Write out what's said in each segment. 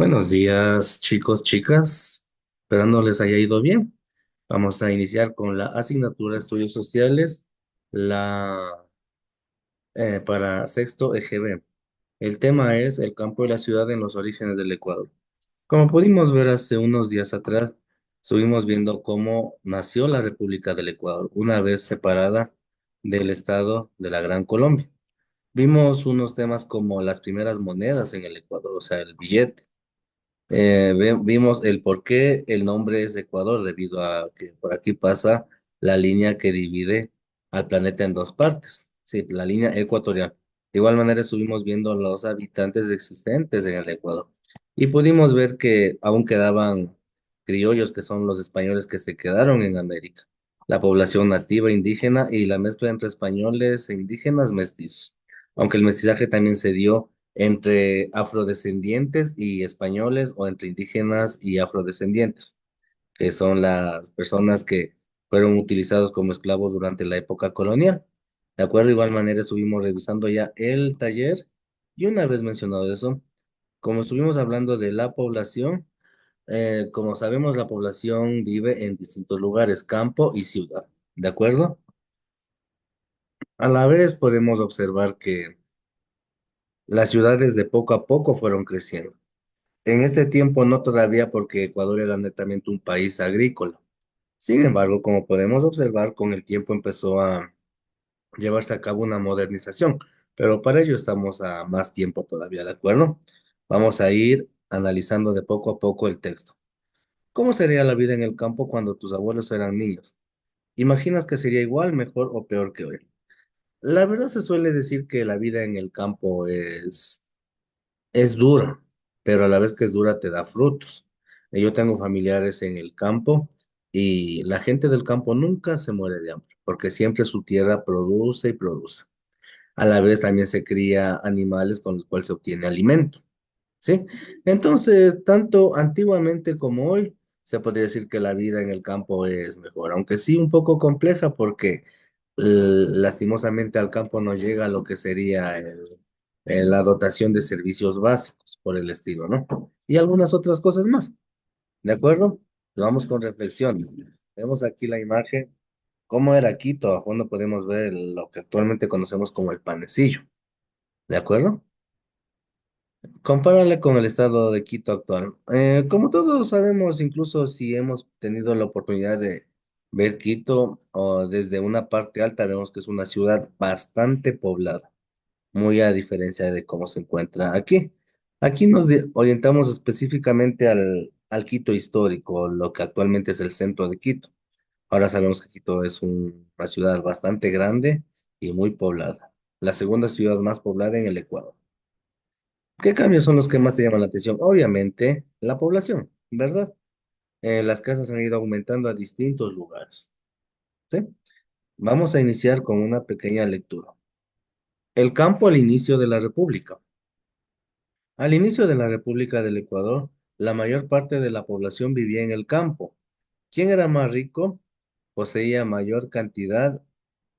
Buenos días, chicos, chicas. Espero no les haya ido bien. Vamos a iniciar con la asignatura de Estudios Sociales, la para sexto EGB. El tema es el campo y la ciudad en los orígenes del Ecuador. Como pudimos ver hace unos días atrás, estuvimos viendo cómo nació la República del Ecuador, una vez separada del Estado de la Gran Colombia. Vimos unos temas como las primeras monedas en el Ecuador, o sea, el billete. Vimos el por qué el nombre es Ecuador, debido a que por aquí pasa la línea que divide al planeta en dos partes, sí, la línea ecuatorial. De igual manera estuvimos viendo los habitantes existentes en el Ecuador y pudimos ver que aún quedaban criollos, que son los españoles que se quedaron en América, la población nativa indígena y la mezcla entre españoles e indígenas mestizos, aunque el mestizaje también se dio entre afrodescendientes y españoles o entre indígenas y afrodescendientes, que son las personas que fueron utilizados como esclavos durante la época colonial. De acuerdo, de igual manera estuvimos revisando ya el taller y una vez mencionado eso, como estuvimos hablando de la población, como sabemos, la población vive en distintos lugares, campo y ciudad. ¿De acuerdo? A la vez podemos observar que las ciudades de poco a poco fueron creciendo. En este tiempo no todavía porque Ecuador era netamente un país agrícola. Sin embargo, como podemos observar, con el tiempo empezó a llevarse a cabo una modernización, pero para ello estamos a más tiempo todavía, ¿de acuerdo? Vamos a ir analizando de poco a poco el texto. ¿Cómo sería la vida en el campo cuando tus abuelos eran niños? ¿Imaginas que sería igual, mejor o peor que hoy? La verdad se suele decir que la vida en el campo es dura, pero a la vez que es dura te da frutos. Yo tengo familiares en el campo y la gente del campo nunca se muere de hambre, porque siempre su tierra produce y produce. A la vez también se cría animales con los cuales se obtiene alimento, ¿sí? Entonces, tanto antiguamente como hoy, se podría decir que la vida en el campo es mejor, aunque sí un poco compleja porque lastimosamente al campo no llega lo que sería la dotación de servicios básicos por el estilo, ¿no? Y algunas otras cosas más, ¿de acuerdo? Vamos con reflexión. Vemos aquí la imagen, cómo era Quito, a fondo podemos ver lo que actualmente conocemos como el panecillo, ¿de acuerdo? Compárale con el estado de Quito actual. Como todos sabemos, incluso si hemos tenido la oportunidad de ver Quito o desde una parte alta, vemos que es una ciudad bastante poblada, muy a diferencia de cómo se encuentra aquí. Aquí nos orientamos específicamente al Quito histórico, lo que actualmente es el centro de Quito. Ahora sabemos que Quito es una ciudad bastante grande y muy poblada, la segunda ciudad más poblada en el Ecuador. ¿Qué cambios son los que más te llaman la atención? Obviamente, la población, ¿verdad? Las casas han ido aumentando a distintos lugares, ¿sí? Vamos a iniciar con una pequeña lectura. El campo al inicio de la República. Al inicio de la República del Ecuador, la mayor parte de la población vivía en el campo. ¿Quién era más rico? Poseía mayor cantidad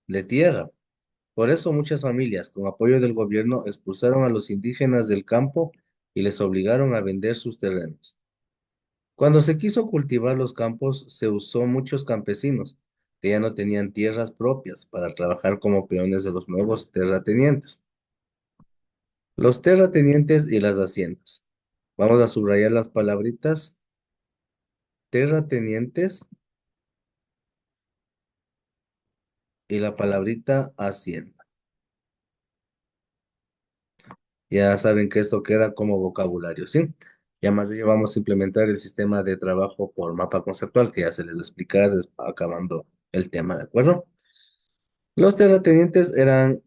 de tierra. Por eso muchas familias, con apoyo del gobierno, expulsaron a los indígenas del campo y les obligaron a vender sus terrenos. Cuando se quiso cultivar los campos, se usó muchos campesinos que ya no tenían tierras propias para trabajar como peones de los nuevos terratenientes. Los terratenientes y las haciendas. Vamos a subrayar las palabritas terratenientes y la palabrita hacienda. Ya saben que esto queda como vocabulario, ¿sí? Ya más de ello vamos a implementar el sistema de trabajo por mapa conceptual que ya se les va a explicar acabando el tema, ¿de acuerdo? Los terratenientes eran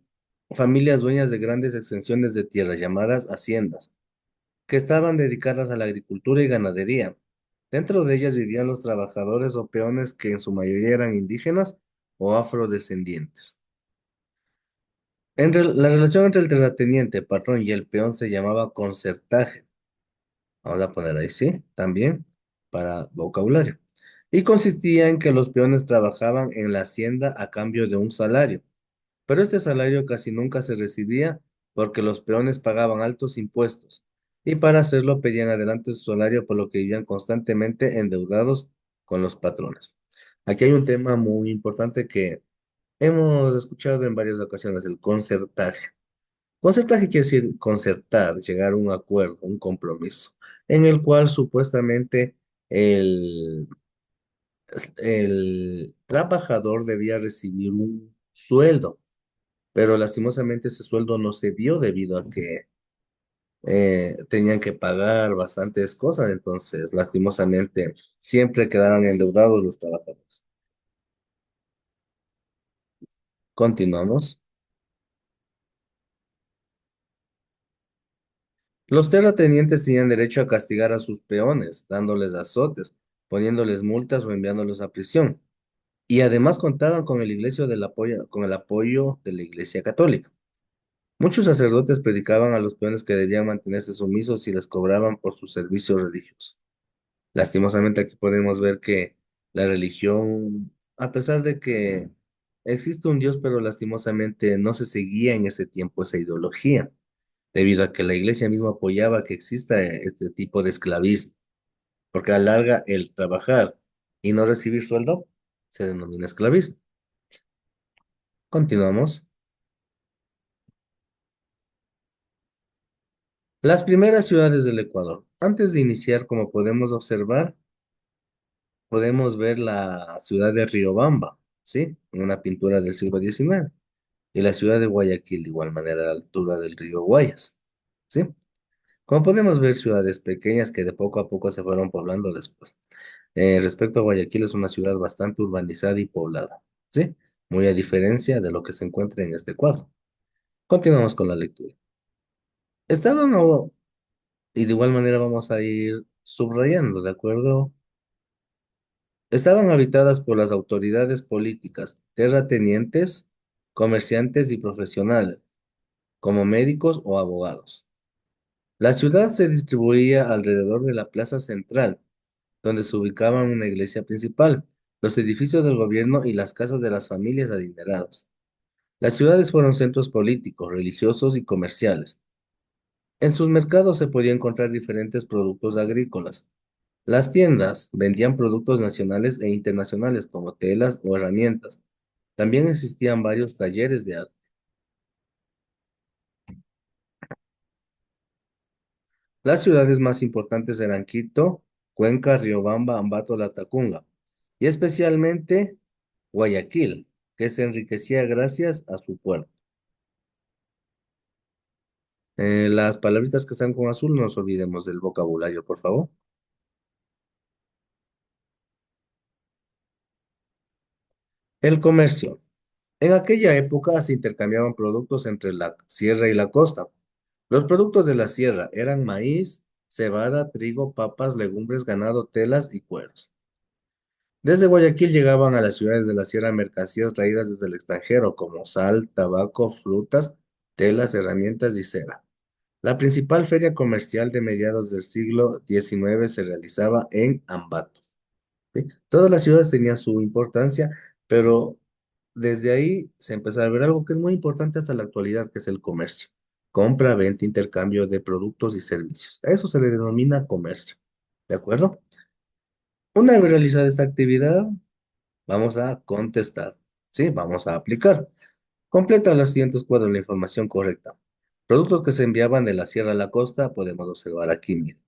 familias dueñas de grandes extensiones de tierra llamadas haciendas, que estaban dedicadas a la agricultura y ganadería. Dentro de ellas vivían los trabajadores o peones que en su mayoría eran indígenas o afrodescendientes. La relación entre el terrateniente, patrón y el peón se llamaba concertaje. Vamos a poner ahí, sí, también para vocabulario. Y consistía en que los peones trabajaban en la hacienda a cambio de un salario. Pero este salario casi nunca se recibía porque los peones pagaban altos impuestos. y para hacerlo pedían adelanto de su salario, por lo que vivían constantemente endeudados con los patrones. Aquí hay un tema muy importante que hemos escuchado en varias ocasiones, el concertaje. Concertaje quiere decir concertar, llegar a un acuerdo, un compromiso, en el cual supuestamente el, el trabajador debía recibir un sueldo, pero lastimosamente ese sueldo no se dio debido a que tenían que pagar bastantes cosas, entonces lastimosamente siempre quedaron endeudados los trabajadores. Continuamos. Los terratenientes tenían derecho a castigar a sus peones, dándoles azotes, poniéndoles multas o enviándolos a prisión. Y además contaban con el con el apoyo de la Iglesia Católica. Muchos sacerdotes predicaban a los peones que debían mantenerse sumisos y les cobraban por sus servicios religiosos. Lastimosamente aquí podemos ver que la religión, a pesar de que existe un Dios, pero lastimosamente no se seguía en ese tiempo esa ideología, debido a que la iglesia misma apoyaba que exista este tipo de esclavismo, porque a la larga el trabajar y no recibir sueldo se denomina esclavismo. Continuamos. Las primeras ciudades del Ecuador. Antes de iniciar, como podemos observar, podemos ver la ciudad de Riobamba, ¿sí? En una pintura del siglo XIX. Y la ciudad de Guayaquil, de igual manera, a la altura del río Guayas, ¿sí? Como podemos ver, ciudades pequeñas que de poco a poco se fueron poblando después. Respecto a Guayaquil, es una ciudad bastante urbanizada y poblada, ¿sí? Muy a diferencia de lo que se encuentra en este cuadro. Continuamos con la lectura. Estaban, y de igual manera vamos a ir subrayando, ¿de acuerdo? Estaban habitadas por las autoridades políticas, terratenientes, comerciantes y profesionales, como médicos o abogados. La ciudad se distribuía alrededor de la plaza central, donde se ubicaban una iglesia principal, los edificios del gobierno y las casas de las familias adineradas. Las ciudades fueron centros políticos, religiosos y comerciales. En sus mercados se podían encontrar diferentes productos agrícolas. Las tiendas vendían productos nacionales e internacionales como telas o herramientas. También existían varios talleres de arte. Las ciudades más importantes eran Quito, Cuenca, Riobamba, Ambato, Latacunga y especialmente Guayaquil, que se enriquecía gracias a su puerto. Las palabritas que están con azul, no nos olvidemos del vocabulario, por favor. El comercio. En aquella época se intercambiaban productos entre la sierra y la costa. Los productos de la sierra eran maíz, cebada, trigo, papas, legumbres, ganado, telas y cueros. Desde Guayaquil llegaban a las ciudades de la sierra mercancías traídas desde el extranjero, como sal, tabaco, frutas, telas, herramientas y cera. La principal feria comercial de mediados del siglo XIX se realizaba en Ambato. ¿Sí? Todas las ciudades tenían su importancia, pero desde ahí se empezó a ver algo que es muy importante hasta la actualidad, que es el comercio. Compra, venta, intercambio de productos y servicios. A eso se le denomina comercio. ¿De acuerdo? Una vez realizada esta actividad, vamos a contestar. Sí, vamos a aplicar. Completa los siguientes cuadros la información correcta. Productos que se enviaban de la sierra a la costa, podemos observar aquí, mira.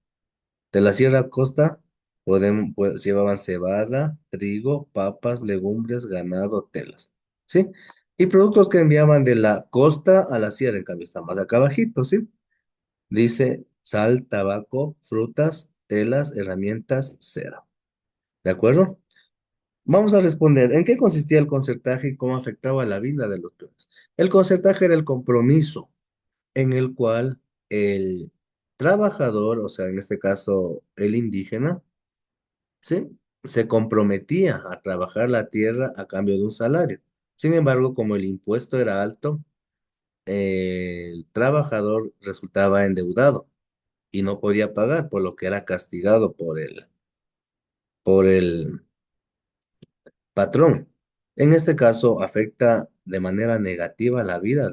De la Sierra a Costa llevaban cebada, trigo, papas, legumbres, ganado, telas. ¿Sí? Y productos que enviaban de la costa a la sierra, en cambio, está más acá abajito, ¿sí? Dice sal, tabaco, frutas, telas, herramientas, cera. ¿De acuerdo? Vamos a responder, ¿en qué consistía el concertaje y cómo afectaba la vida de los peones? El concertaje era el compromiso en el cual el trabajador, o sea, en este caso el indígena, ¿sí? Se comprometía a trabajar la tierra a cambio de un salario. Sin embargo, como el impuesto era alto, el trabajador resultaba endeudado y no podía pagar, por lo que era castigado por el patrón. En este caso, afecta de manera negativa la vida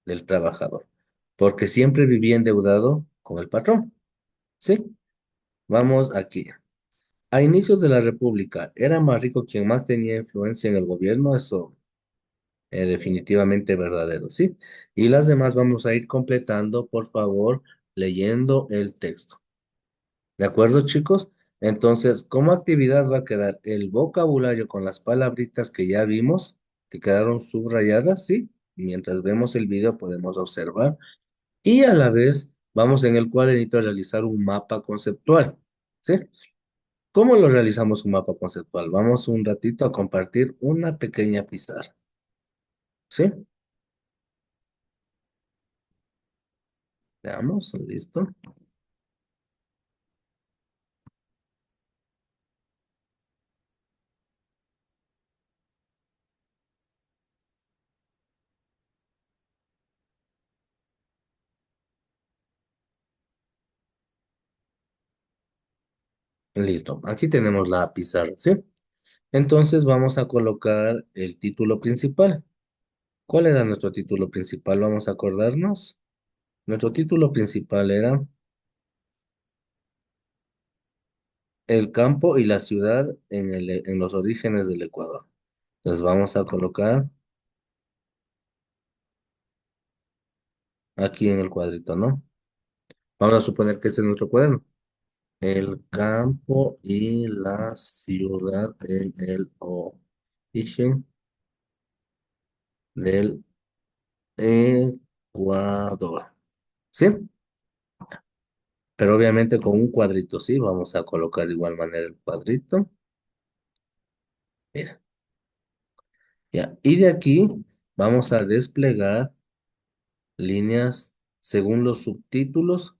del trabajador, porque siempre vivía endeudado con el patrón. ¿Sí? Vamos aquí. A inicios de la República, ¿era más rico quien más tenía influencia en el gobierno? Eso definitivamente verdadero, ¿sí? Y las demás vamos a ir completando, por favor, leyendo el texto. ¿De acuerdo, chicos? Entonces, como actividad va a quedar el vocabulario con las palabritas que ya vimos, que quedaron subrayadas, ¿sí? Mientras vemos el video podemos observar. Y a la vez vamos en el cuadernito a realizar un mapa conceptual, ¿sí? ¿Cómo lo realizamos un mapa conceptual? Vamos un ratito a compartir una pequeña pizarra, ¿sí? Veamos, listo. Listo. Aquí tenemos la pizarra, ¿sí? Entonces vamos a colocar el título principal. ¿Cuál era nuestro título principal? Vamos a acordarnos. Nuestro título principal era El campo y la ciudad en los orígenes del Ecuador. Entonces vamos a colocar aquí en el cuadrito, ¿no? Vamos a suponer que ese es nuestro cuaderno. El campo y la ciudad en el origen del Ecuador. ¿Sí? Pero obviamente con un cuadrito, ¿sí? Vamos a colocar de igual manera el cuadrito. Mira, ya. Y de aquí vamos a desplegar líneas según los subtítulos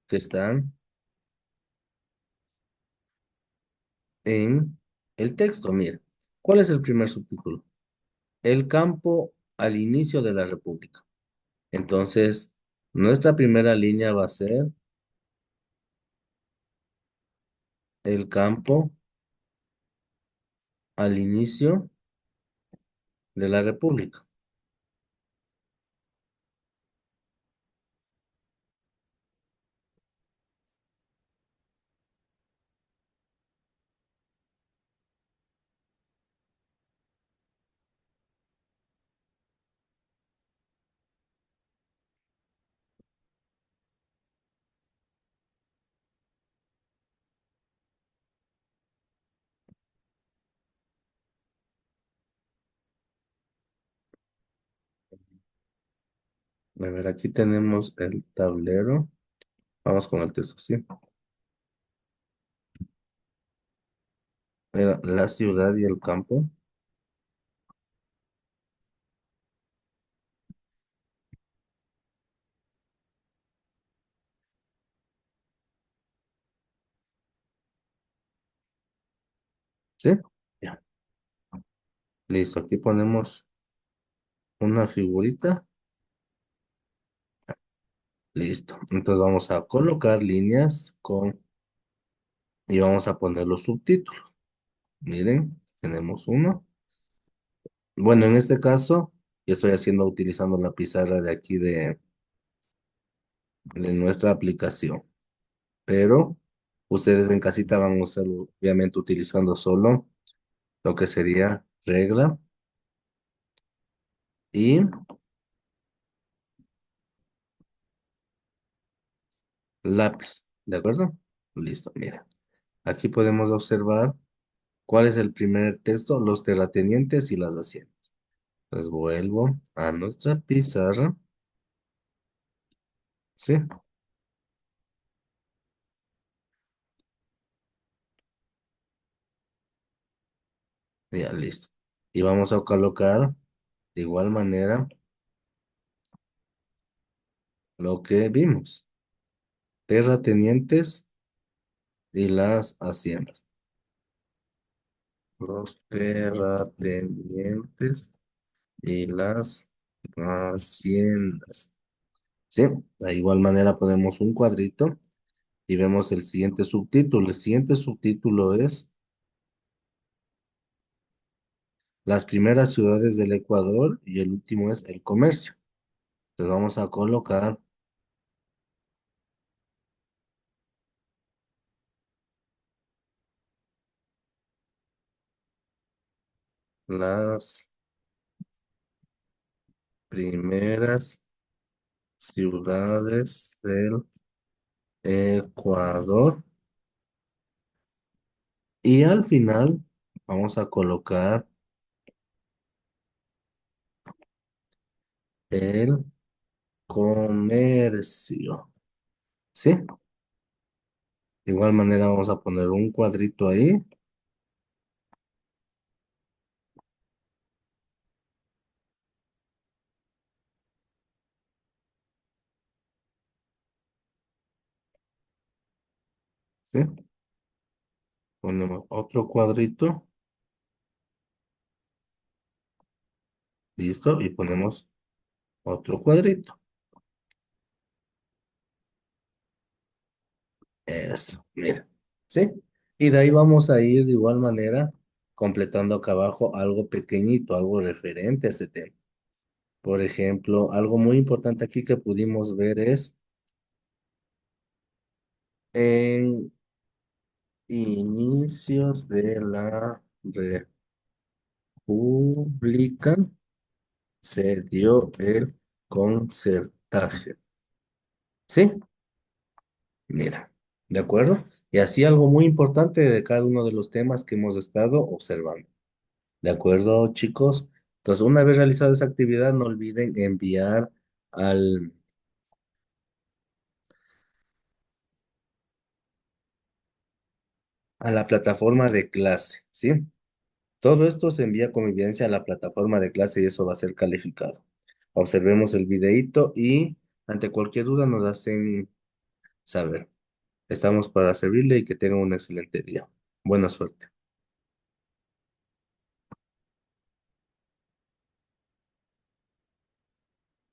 que están en el texto. Mira, ¿cuál es el primer subtítulo? El campo al inicio de la República. Entonces, nuestra primera línea va a ser el campo al inicio de la República. A ver, aquí tenemos el tablero. Vamos con el texto, ¿sí? Era la ciudad y el campo. ¿Sí? Ya. Listo, aquí ponemos una figurita. Listo. Entonces vamos a colocar líneas con y vamos a poner los subtítulos. Miren, tenemos uno. Bueno, en este caso, yo estoy haciendo utilizando la pizarra de aquí de nuestra aplicación. Pero ustedes en casita van a usar, obviamente, utilizando solo lo que sería regla y lápiz. ¿De acuerdo? Listo, mira. Aquí podemos observar cuál es el primer texto, los terratenientes y las haciendas. Entonces vuelvo a nuestra pizarra. Sí, ya listo. Y vamos a colocar de igual manera lo que vimos. Terratenientes y las haciendas. Los terratenientes y las haciendas. Sí, de igual manera ponemos un cuadrito y vemos el siguiente subtítulo. El siguiente subtítulo es las primeras ciudades del Ecuador y el último es el comercio. Entonces vamos a colocar las primeras ciudades del Ecuador. Y al final vamos a colocar el comercio. ¿Sí? De igual manera vamos a poner un cuadrito ahí. ¿Sí? Ponemos otro cuadrito. Listo. Y ponemos otro cuadrito. Eso. Mira. ¿Sí? Y de ahí vamos a ir de igual manera completando acá abajo algo pequeñito, algo referente a este tema. Por ejemplo, algo muy importante aquí que pudimos ver es en inicios de la República se dio el concertaje. ¿Sí? Mira, ¿de acuerdo? Y así algo muy importante de cada uno de los temas que hemos estado observando. ¿De acuerdo, chicos? Entonces, una vez realizada esa actividad, no olviden enviar al, a la plataforma de clase, ¿sí? Todo esto se envía como evidencia a la plataforma de clase y eso va a ser calificado. Observemos el videíto y ante cualquier duda nos hacen saber. Estamos para servirle y que tengan un excelente día. Buena suerte.